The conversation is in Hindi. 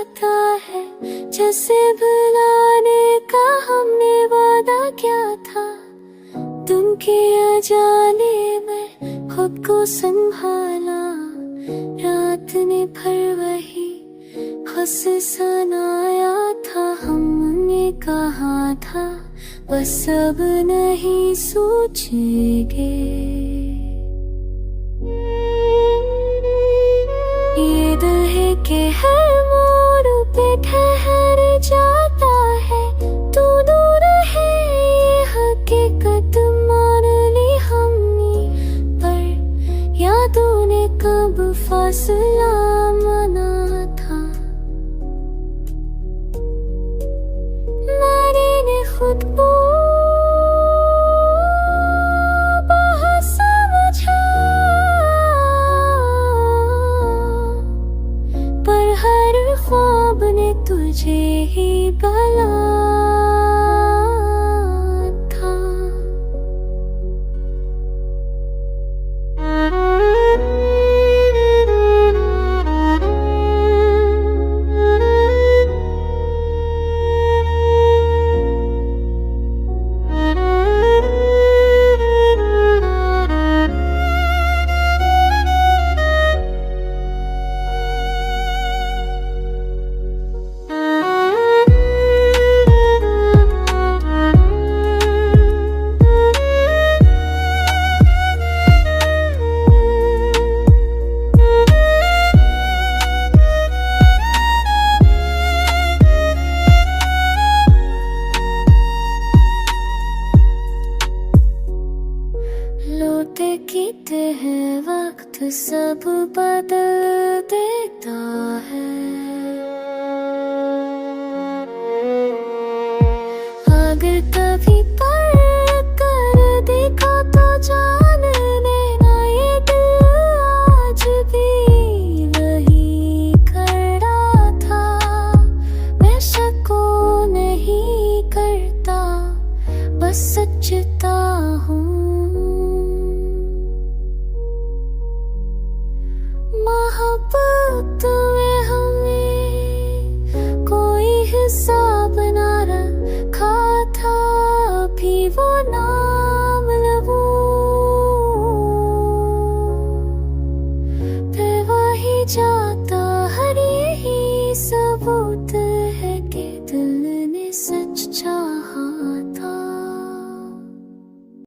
आता है, जैसे भुलाने का हमने वादा किया था। तुम के अजाने में खुद को संभाला, रात ने भर वही खुश सुनाया था। हमने कहा था बस अब नहीं सोचेंगे। ये दिल है कि हर मोड़ पे ठहर जाता है, तू दूर है ये हकीकत मान ली हमने। पर यादों ने कब फासला मना था। मैंने खुद को बहुत समझा, पर हर ख्वाब ने तुझे ही गला था। कीते हैं वक्त सब बदल देता है। अगर कभी पर कर देखा तो जान लेना, ये दिल आज भी वही खड़ा था। मैं शक को नहीं करता, बस सच्चता हूँ। मोहब्बत में हमें कोई हिसाब ना रखा था, भी वो नाम लबों पे वही जाता हर यही सबूत